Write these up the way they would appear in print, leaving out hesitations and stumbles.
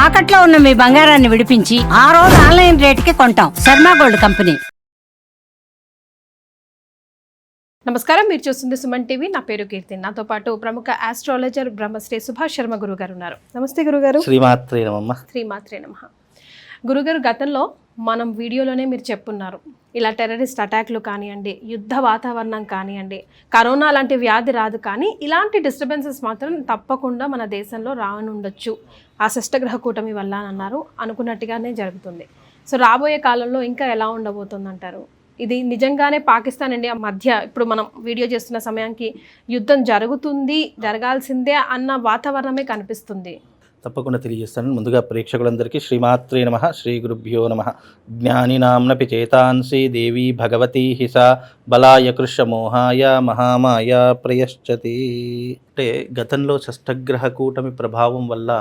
తాకట్లో ఉన్న మీ బంగారాన్ని విడిపించి ఆ రోజు ఆన్లైన్ రేటుకి కొంటాం. Sharma gold company. నమస్కారం, మీరు చూస్తుంది సుమన్ టీవీ. నా పేరు కీర్తి. నాతో పాటు ప్రముఖ ఆస్ట్రాలజర్ బ్రహ్మశ్రీ సుభాష్ శర్మ గురుగారు ఉన్నారు. నమస్తే గురుగారు. శ్రీమాత్రే నమః. శ్రీమాత్రే నమః. గురుగారు, గతంలో మనం వీడియోలోనే మీరు చెప్పున్నారు, ఇలా టెర్రరిస్ట్ అటాక్లు కానివ్వండి, యుద్ధ వాతావరణం కానివ్వండి, కరోనా లాంటి వ్యాధి రాదు, కానీ ఇలాంటి డిస్టర్బెన్సెస్ మాత్రం తప్పకుండా మన దేశంలో రానుండొచ్చు ఆ షష్టగ్రహ కూటమి వల్ల అని అన్నారు. అనుకున్నట్టుగానే జరుగుతుంది. సో రాబోయే కాలంలో ఇంకా ఎలా ఉండబోతుంది అంటారు? ఇది నిజంగానే పాకిస్తాన్ ఇండియా మధ్య ఇప్పుడు మనం వీడియో చేస్తున్న సమయానికి యుద్ధం జరుగుతుంది, జరగాల్సిందే అన్న వాతావరణమే కనిపిస్తుంది. తప్పకుండా తెలియజేస్తాను. ముందుగా ప్రేక్షకులందరికీ శ్రీమాత్రే నమః, శ్రీ గురుభ్యో నమః. జ్ఞానినాంనపి చేతాంసి దేవి భగవతి హిసా బలాయ కృష్ణమోహాయ మహామాయ ప్రయశ్చతి. అంటే గతంలో షష్టగ్రహ కూటమి ప్రభావం వల్ల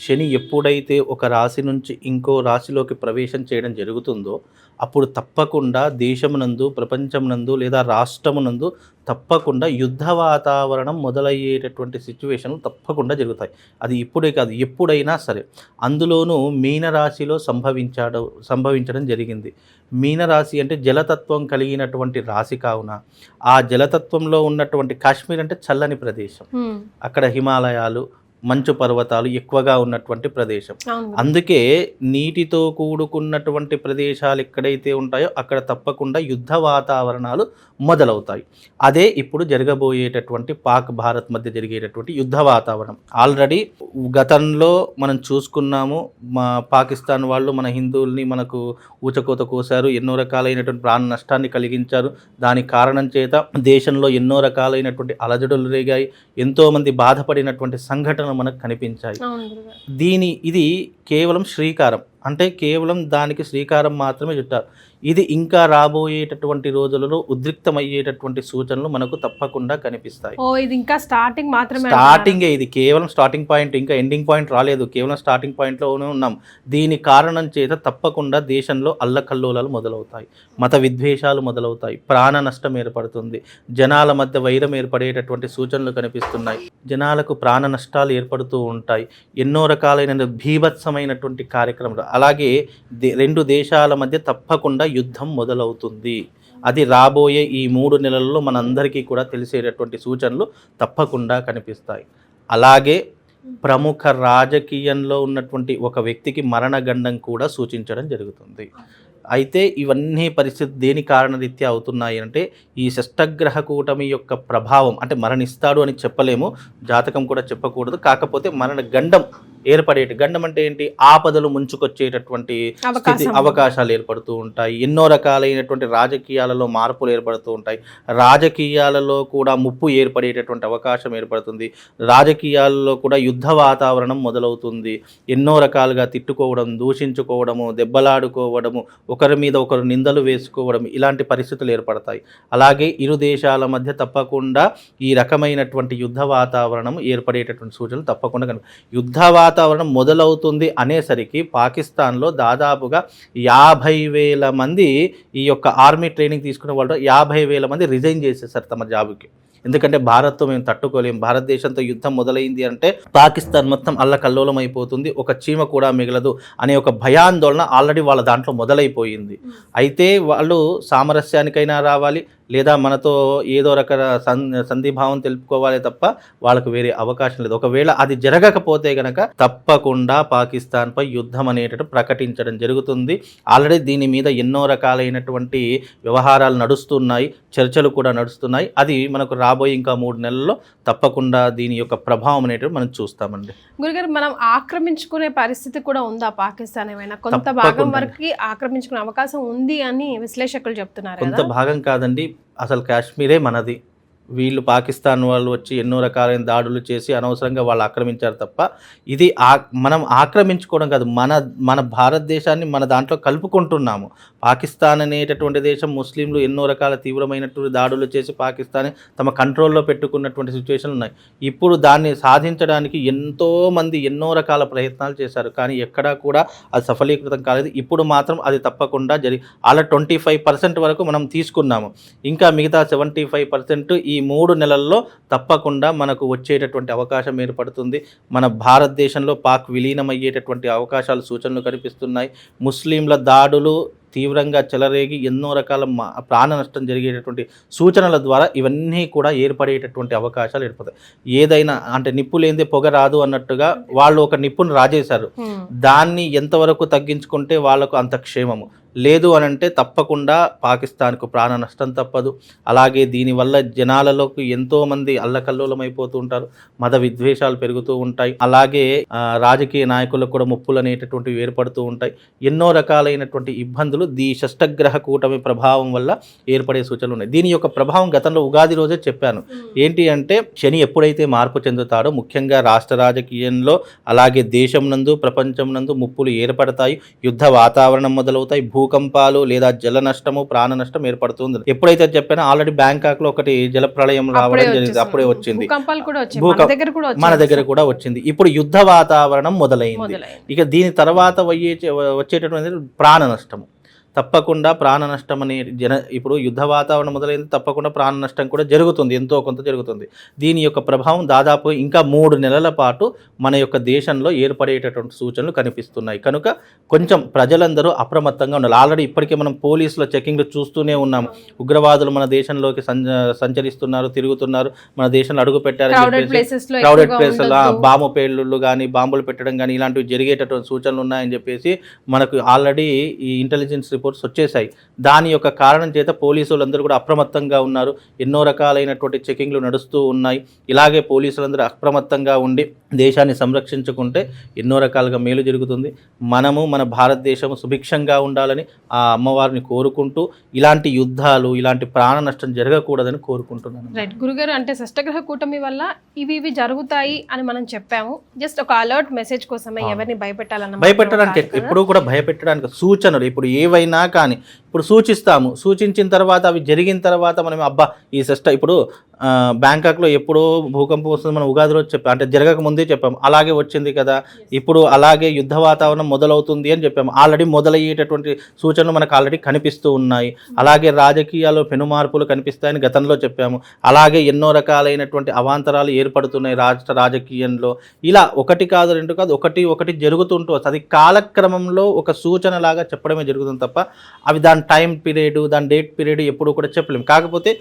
శని ఎప్పుడైతే ఒక రాశి నుంచి ఇంకో రాశిలోకి ప్రవేశం చేయడం జరుగుతుందో అప్పుడు తప్పకుండా దేశమునందు, ప్రపంచమునందు లేదా రాష్ట్రమునందు తప్పకుండా యుద్ధ వాతావరణం మొదలయ్యేటటువంటి సిచ్యువేషన్లు తప్పకుండా జరుగుతాయి. అది ఇప్పుడే కాదు, ఎప్పుడైనా సరే. అందులోనూ మీనరాశిలో సంభవించడం జరిగింది. మీనరాశి అంటే జలతత్వం కలిగినటువంటి రాశి కావున ఆ జలతత్వంలో ఉన్నటువంటి కాశ్మీర్ అంటే చల్లని ప్రదేశం, అక్కడ హిమాలయాలు, మంచు పర్వతాలు ఎక్కువగా ఉన్నటువంటి ప్రదేశం. అందుకే నీటితో కూడుకున్నటువంటి ప్రదేశాలు ఎక్కడైతే ఉంటాయో అక్కడ తప్పకుండా యుద్ధ వాతావరణాలు మొదలవుతాయి. అదే ఇప్పుడు జరగబోయేటటువంటి పాక్ భారత్ మధ్య జరిగేటటువంటి యుద్ధ వాతావరణం. ఆల్రెడీ గతంలో మనం చూసుకున్నాము, మా పాకిస్తాన్ వాళ్ళు మన హిందువుల్ని మనకు ఊచకోత కోసారు, ఎన్నో రకాలైనటువంటి ప్రాణ నష్టాన్ని కలిగించారు. దాని కారణం చేత దేశంలో ఎన్నో రకాలైనటువంటి అలజడులు రేగాయి, ఎంతోమంది బాధపడినటువంటి సంఘటనలు మనకు కనిపించాయి. ఇది కేవలం శ్రీకారం, అంటే కేవలం దానికి శ్రీకారం మాత్రమే చుట్టారు. ఇది ఇంకా రాబోయేటటువంటి రోజులలో ఉద్రిక్తమయ్యేటటువంటి సూచనలు మనకు తప్పకుండా కనిపిస్తాయి. ఇది ఇంకా స్టార్టింగ్ మాత్రమే, స్టార్టింగే, ఇది కేవలం స్టార్టింగ్ పాయింట్, ఇంకా ఎండింగ్ పాయింట్ రాలేదు, కేవలం స్టార్టింగ్ పాయింట్లోనే ఉన్నాం. దీని కారణం చేత తప్పకుండా దేశంలో అల్లకల్లోలాలు మొదలవుతాయి, మత విద్వేషాలు మొదలవుతాయి, ప్రాణ నష్టం ఏర్పడుతుంది, జనాల మధ్య వైరం ఏర్పడేటటువంటి సూచనలు కనిపిస్తున్నాయి, జనాలకు ప్రాణ నష్టాలు ఏర్పడుతూ ఉంటాయి, ఎన్నో రకాలైన భీభత్సమైనటువంటి కార్యక్రమాలు. అలాగే రెండు దేశాల మధ్య తప్పకుండా యుద్ధం మొదలవుతుంది. అది రాబోయే ఈ 3 నెలల్లో మనందరికీ కూడా తెలిసేటటువంటి సూచనలు తప్పకుండా కనిపిస్తాయి. అలాగే ప్రముఖ రాజకీయంలో ఉన్నటువంటి ఒక వ్యక్తికి మరణగండం కూడా సూచించడం జరుగుతుంది. అయితే ఇవన్నీ పరిస్థితి దేని కారణరీత్యా అవుతున్నాయి అంటే ఈ షష్టగ్రహ కూటమి యొక్క ప్రభావం. అంటే మరణిస్తాడు అని చెప్పలేము, జాతకం కూడా చెప్పకూడదు, కాకపోతే మరణ గండం గండం అంటే ఏంటి, ఆపదలు ముంచుకొచ్చేటటువంటి స్థితి, అవకాశాలు ఏర్పడుతూ ఉంటాయి. ఎన్నో రకాలైనటువంటి రాజకీయాలలో మార్పులు ఏర్పడుతూ ఉంటాయి, రాజకీయాలలో కూడా ముప్పు ఏర్పడేటటువంటి అవకాశం ఏర్పడుతుంది, రాజకీయాలలో కూడా యుద్ధ వాతావరణం మొదలవుతుంది. ఎన్నో రకాలుగా తిట్టుకోవడం, దూషించుకోవడము, దెబ్బలాడుకోవడము, ఒకరి మీద ఒకరు నిందలు వేసుకోవడం, ఇలాంటి పరిస్థితులు ఏర్పడతాయి. అలాగే ఇరు దేశాల మధ్య తప్పకుండా ఈ రకమైనటువంటి యుద్ధ వాతావరణం ఏర్పడేటటువంటి సూచనలు తప్పకుండా యుద్ధ వాతావరణం మొదలవుతుంది అనేసరికి పాకిస్తాన్లో దాదాపుగా 50,000 మంది ఈ యొక్క ఆర్మీ ట్రైనింగ్ తీసుకునే వాళ్ళు 50,000 మంది రిజైన్ చేసేసారు తమ జాబుకి. ఎందుకంటే భారత్తో మేము తట్టుకోలేం, భారతదేశంతో యుద్ధం మొదలైంది అంటే పాకిస్తాన్ మొత్తం అల్లకల్లోలం అయిపోతుంది, ఒక చీమ కూడా మిగలదు అనే ఒక భయాందోళన ఆల్రెడీ వాళ్ళ దాంట్లో మొదలైపోయింది. అయితే వాళ్ళు సామరస్యానికైనా రావాలి, లేదా మనతో ఏదో రకాల సంధిభావం తెలుపుకోవాలి తప్ప వాళ్ళకు వేరే అవకాశం లేదు. ఒకవేళ అది జరగకపోతే గనక తప్పకుండా పాకిస్తాన్పై యుద్ధం అనేటట్టు ప్రకటించడం జరుగుతుంది. ఆల్రెడీ దీని మీద ఎన్నో రకాలైనటువంటి వ్యవహారాలు నడుస్తున్నాయి, చర్చలు కూడా నడుస్తున్నాయి. అది మనకు రాబోయే ఇంకా 3 నెలల్లో తప్పకుండా దీని యొక్క ప్రభావం అనేటివి మనం చూస్తామండి. గురుగారు, మనం ఆక్రమించుకునే పరిస్థితి కూడా ఉందా పాకిస్తాన్? ఏమైనా కొంత భాగం వరకు ఆక్రమించుకునే అవకాశం ఉంది అని విశ్లేషకులు చెప్తున్నారు. కొంత భాగం కాదండి, అసలు కాశ్మీరే మనది. వీళ్ళు పాకిస్తాన్ వాళ్ళు వచ్చి ఎన్నో రకాలైన దాడులు చేసి అనవసరంగా వాళ్ళు ఆక్రమించారు తప్ప ఇది మనం ఆక్రమించుకోవడం కాదు, మన భారతదేశాన్ని మన దాంట్లో కలుపుకుంటున్నాము. పాకిస్తాన్ అనేటటువంటి దేశం ముస్లింలు ఎన్నో రకాల తీవ్రమైనటువంటి దాడులు చేసి పాకిస్తాన్ తమ కంట్రోల్లో పెట్టుకున్నటువంటి సిచ్యువేషన్లు ఉన్నాయి. ఇప్పుడు దాన్ని సాధించడానికి ఎంతోమంది ఎన్నో రకాల ప్రయత్నాలు చేశారు, కానీ ఎక్కడా కూడా అది సఫలీకృతం కాలేదు. ఇప్పుడు మాత్రం అది తప్పకుండా అలా 25% వరకు మనం తీసుకున్నాము, ఇంకా మిగతా 75% ఈ 3 నెలల్లో తప్పకుండా మనకు వచ్చేటటువంటి అవకాశం ఏర్పడుతుంది. మన భారతదేశంలో పాక్ విలీనమయ్యేటటువంటి అవకాశాలు సూచనలు కనిపిస్తున్నాయి. ముస్లింల దాడులు తీవ్రంగా చెలరేగి ఎన్నో రకాల ప్రాణ నష్టం జరిగేటటువంటి సూచనల ద్వారా ఇవన్నీ కూడా ఏర్పడేటటువంటి అవకాశాలు ఏర్పడతాయి. ఏదైనా అంటే నిప్పు లేనిదే పొగ రాదు అన్నట్టుగా వాళ్ళు ఒక నిప్పును రాజేశారు. దాన్ని ఎంతవరకు తగ్గించుకుంటే వాళ్ళకు అంత క్షేమము. లేదు అని అంటే తప్పకుండా పాకిస్తాన్కు ప్రాణ నష్టం తప్పదు. అలాగే దీనివల్ల జనాలలోకి ఎంతోమంది అల్లకల్లోలమైపోతూ ఉంటారు, మత విద్వేషాలు పెరుగుతూ ఉంటాయి. అలాగే రాజకీయ నాయకులకు కూడా ముప్పులు అనేటటువంటివి ఏర్పడుతూ ఉంటాయి. ఎన్నో రకాలైనటువంటి ఇబ్బందులు ఈ షష్టగ్రహ కూటమి ప్రభావం వల్ల ఏర్పడే సూచనలు ఉన్నాయి. దీని యొక్క ప్రభావం గతంలో ఉగాది రోజే చెప్పాను. ఏంటి అంటే శని ఎప్పుడైతే మార్పు చెందుతాడో ముఖ్యంగా రాష్ట్ర రాజకీయంలో అలాగే దేశం నందు ప్రపంచం నందు ముప్పులు ఏర్పడతాయి, యుద్ధ వాతావరణం మొదలవుతాయి, భూకంపాలు లేదా జల నష్టము ప్రాణ నష్టం ఏర్పడుతుంది. ఎప్పుడైతే చెప్పానో ఆల్రెడీ బ్యాంకాక్ లో ఒకటి జల ప్రళయం రావడం జరిగింది, అప్పుడే వచ్చింది, మన దగ్గర కూడా వచ్చింది. ఇప్పుడు యుద్ధ వాతావరణం మొదలైంది. ఇక దీని తర్వాత వచ్చేటటువంటి ప్రాణ నష్టము. తప్పకుండా ప్రాణ నష్టం అనే ఇప్పుడు యుద్ధ వాతావరణం మొదలైంది, తప్పకుండా ప్రాణ నష్టం కూడా జరుగుతుంది, ఎంతో కొంత జరుగుతుంది. దీని యొక్క ప్రభావం దాదాపు ఇంకా 3 నెలల పాటు మన యొక్క దేశంలో ఏర్పడేటటువంటి సూచనలు కనిపిస్తున్నాయి. కనుక కొంచెం ప్రజలందరూ అప్రమత్తంగా ఉండాలి. ఆల్రెడీ ఇప్పటికే మనం పోలీసుల చెకింగ్లు చూస్తూనే ఉన్నాము. ఉగ్రవాదులు మన దేశంలోకి సంచరిస్తున్నారు, తిరుగుతున్నారు, మన దేశంలో అడుగు పెట్టారని చెప్పేసి క్రౌడెడ్ ప్లేస్లో బాంబు పేలుళ్ళు కానీ బాంబులు పెట్టడం కానీ ఇలాంటివి జరిగేటటువంటి సూచనలు ఉన్నాయని చెప్పేసి మనకు ఆల్రెడీ ఈ ఇంటెలిజెన్స్ రిపోర్ట్స్ వచ్చేసాయి. దాని యొక్క కారణం చేత పోలీసులందరూ కూడా అప్రమత్తంగా ఉన్నారు. ఎన్నో రకాలైనటువంటి చెకింగ్లు నడుస్తూ ఉన్నాయి. ఇలాగే పోలీసులందరూ అప్రమత్తంగా ఉండి దేశాన్ని సంరక్షించుకుంటే ఎన్నో రకాలుగా మేలు జరుగుతుంది. మనము మన భారతదేశము సుభిక్షంగా ఉండాలని ఆ అమ్మవారిని కోరుకుంటూ ఇలాంటి యుద్ధాలు ఇలాంటి ప్రాణ నష్టం జరగకూడదని కోరుకుంటున్నాను. రైట్ గురుగారు, అంటే షష్టగ్రహ కూటమి వల్ల ఇవి జరుగుతాయి అని మనం చెప్పాము. జస్ట్ ఒక అలర్ట్ మెసేజ్ కోసమే, ఎవరిని భయపెట్టడానికి ఎప్పుడూ కూడా భయపెట్టడానికి సూచనలు ఇప్పుడు ఏవైనా కానీ ఇప్పుడు సూచించిన తర్వాత అవి జరిగిన తర్వాత మనం అబ్బా ఈ ఇప్పుడు బ్యాంకాక్లో ఎప్పుడో భూకంపం వస్తుంది మనం ఉగాది రోజు చెప్పాం, అంటే జరగక ముందే చెప్పాము, అలాగే వచ్చింది కదా. ఇప్పుడు అలాగే యుద్ధ వాతావరణం మొదలవుతుంది అని చెప్పాము. ఆల్రెడీ మొదలయ్యేటటువంటి సూచనలు మనకు ఆల్రెడీ కనిపిస్తూ ఉన్నాయి. అలాగే రాజకీయాల్లో పెనుమార్పులు కనిపిస్తాయని గతంలో చెప్పాము. అలాగే ఎన్నో రకాలైనటువంటి అవాంతరాలు ఏర్పడుతున్నాయి రాష్ట్ర రాజకీయంలో. ఇలా ఒకటి కాదు రెండు కాదు ఒకటి జరుగుతుంటూ వస్తుంది. అది కాలక్రమంలో ఒక సూచన లాగా చెప్పడమే జరుగుతుంది తప్ప అవి దాని టైం పీరియడ్ దాని డేట్ పీరియడ్ ఎప్పుడు కూడా చెప్పలేము. కాకపోతే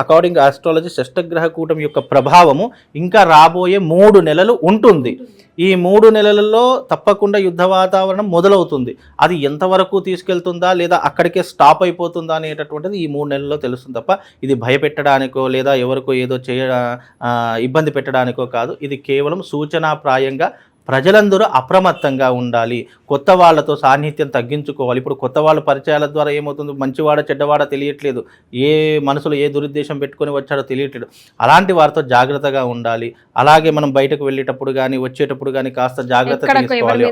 అకార్డింగ్ ఆస్ట్రాలజీ షష్టగ్రహ కూటమి యొక్క ప్రభావము ఇంకా రాబోయే 3 నెలలు ఉంటుంది. ఈ 3 నెలలలో తప్పకుండా యుద్ధ వాతావరణం మొదలవుతుంది. అది ఎంతవరకు తీసుకెళ్తుందా లేదా అక్కడికే స్టాప్ అయిపోతుందా అనేటటువంటిది ఈ 3 నెలల్లో తెలుస్తుంది తప్ప ఇది భయపెట్టడానికో లేదా ఎవరికో ఏదో ఇబ్బంది పెట్టడానికో కాదు. ఇది కేవలం సూచనాప్రాయంగా ప్రజలందరూ అప్రమత్తంగా ఉండాలి. కొత్త వాళ్ళతో సాన్నిహిత్యం తగ్గించుకోవాలి. ఇప్పుడు కొత్త వాళ్ళ పరిచయాల ద్వారా ఏమవుతుంది, మంచివాడ చెడ్డవాడ తెలియట్లేదు, ఏ మనసులో ఏ దురుద్దేశం పెట్టుకొని వచ్చాడో తెలియట్లేదు. అలాంటి వారితో జాగ్రత్తగా ఉండాలి. అలాగే మనం బయటకు వెళ్ళేటప్పుడు కానీ వచ్చేటప్పుడు కానీ కాస్త జాగ్రత్త తీసుకోవాలి.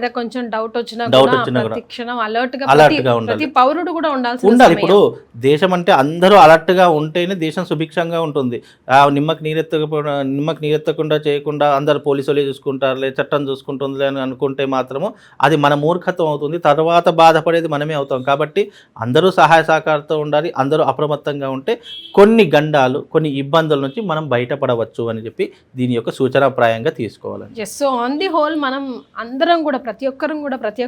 ఉండాలి. ఇప్పుడు దేశం అంటే అందరూ అలర్ట్ గా ఉంటేనే దేశం సుభిక్షంగా ఉంటుంది. నిమ్మకి నీరెత్తకుండా చేయకుండా అందరు పోలీసులే చూసుకుంటారులే, చట్టం చూసుకుంటుంది అని అనుకుంటే మాత్రము అది మన మూర్ఖత్వం అవుతుంది. తర్వాత బాధపడేది మనమే అవుతాం. కాబట్టి అందరూ సహాయ సహకారంతో ఉండాలి. అందరూ అప్రమత్తంగా ఉంటే కొన్ని గండాలు కొన్ని ఇబ్బందుల నుంచి మనం బయటపడవచ్చు అని చెప్పి దీని యొక్క సూచనాప్రాయంగా తీసుకోవాలండి. సో ఆన్ ది హోల్ మనం అందరం కూడా ప్రతి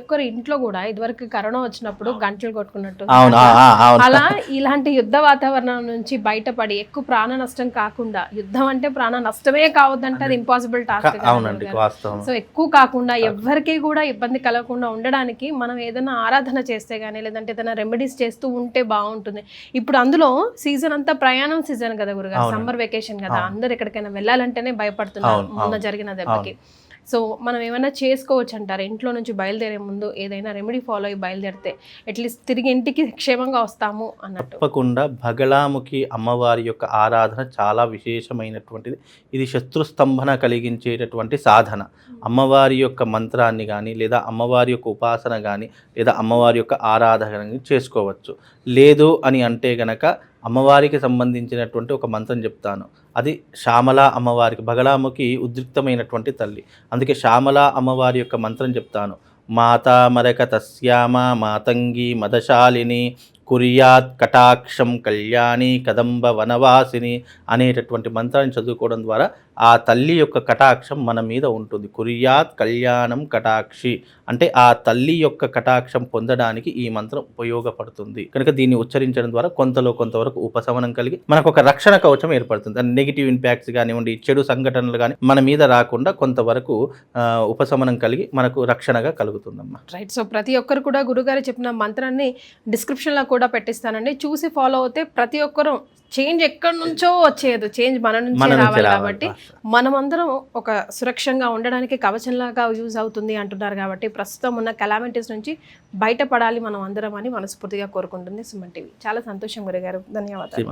ఒక్కరి ఇంట్లో కూడా ఇదివరకు కరోనా వచ్చినప్పుడు గంటలు కొట్టుకున్నట్టు అలా ఇలాంటి యుద్ధ వాతావరణం నుంచి బయటపడి ఎక్కువ ప్రాణ నష్టం కాకుండా, యుద్ధం అంటే ప్రాణ నష్టమే కావద్దంటే అది ఇంపాసిబుల్ టాస్క్. సో ఎక్కువ కాకుండా ఎవరికి కూడా ఇబ్బంది కలగకుండా ఉండడానికి మనం ఏదైనా ఆరాధన చేస్తే గానీ లేదంటే ఏదైనా రెమెడీస్ చేస్తూ ఉంటే బాగుంటుంది. ఇప్పుడు అందులో సీజన్ అంతా ప్రయాణం సీజన్ కదా గురుగారు, సమ్మర్ వెకేషన్ కదా, అందరు ఎక్కడికైనా వెళ్ళాలంటేనే భయపడుతున్నారు మొన్న జరిగిన దెబ్బకి. సో మనం ఏమైనా చేసుకోవచ్చు అంటారు ఇంట్లో నుంచి బయలుదేరే ముందు ఏదైనా రెమెడీ ఫాలో అయ్యి బయలుదేరితే అట్లీస్ట్ తిరిగి ఇంటికి క్షేమంగా వస్తాము అన్నట్టు? తప్పకుండా బగళాముఖి అమ్మవారి యొక్క ఆరాధన చాలా విశేషమైనటువంటిది. ఇది శత్రుస్తంభన కలిగించేటటువంటి సాధన. అమ్మవారి యొక్క మంత్రాన్ని కానీ లేదా అమ్మవారి యొక్క ఉపాసన కానీ లేదా అమ్మవారి యొక్క ఆరాధన కానీ చేసుకోవచ్చు. లేదు అని అంటే గనక అమ్మవారికి సంబంధించినటువంటి ఒక మంత్రం చెప్తాను. అది శ్యామల అమ్మవారికి, బగళాముఖి ఉద్రిక్తమైనటువంటి తల్లి, అందుకే శ్యామల అమ్మవారి యొక్క మంత్రం చెప్తాను. మాతా మరక తస్యామ మాతంగి మదశాలిని కుర్యాత్ కటాక్షం కళ్యాణి కదంబ వనవాసిని అనేటటువంటి మంత్రాన్ని చదువుకోవడం ద్వారా ఆ తల్లి యొక్క కటాక్షం మన మీద ఉంటుంది. కుర్యాత్ కళ్యాణం కటాక్షి అంటే ఆ తల్లి యొక్క కటాక్షం పొందడానికి ఈ మంత్రం ఉపయోగపడుతుంది. కనుక దీన్ని ఉచ్చరించడం ద్వారా కొంతవరకు ఉపశమనం కలిగి మనకు ఒక రక్షణ కవచం ఏర్పడుతుంది. నెగిటివ్ ఇంపాక్ట్స్ కానివ్వండి, చెడు సంఘటనలు కానీ మన మీద రాకుండా కొంతవరకు ఉపశమనం కలిగి మనకు రక్షణగా కలుగుతుందమ్మా. రైట్. సో ప్రతి ఒక్కరు కూడా గురుగారు చెప్పిన మంత్రాన్ని డిస్క్రిప్షన్లో కూడా పెట్టిస్తానండి, చూసి ఫాలో అవుతే ప్రతి ఒక్కరు చేంజ్ ఎక్కడి నుంచో వచ్చేది, చేంజ్ మన నుంచి రావాలి. కాబట్టి మనమందరం ఒక సురక్షంగా ఉండడానికి కవచంలాగా యూజ్ అవుతుంది అంటున్నారు. కాబట్టి ప్రస్తుతం ఉన్న కెలామిటీస్ నుంచి బయటపడాలి మనం అందరం అని మనస్ఫూర్తిగా కోరుకుంటుంది సుమన్ టీవీ. చాలా సంతోషం గురుగారు, ధన్యవాదాలు.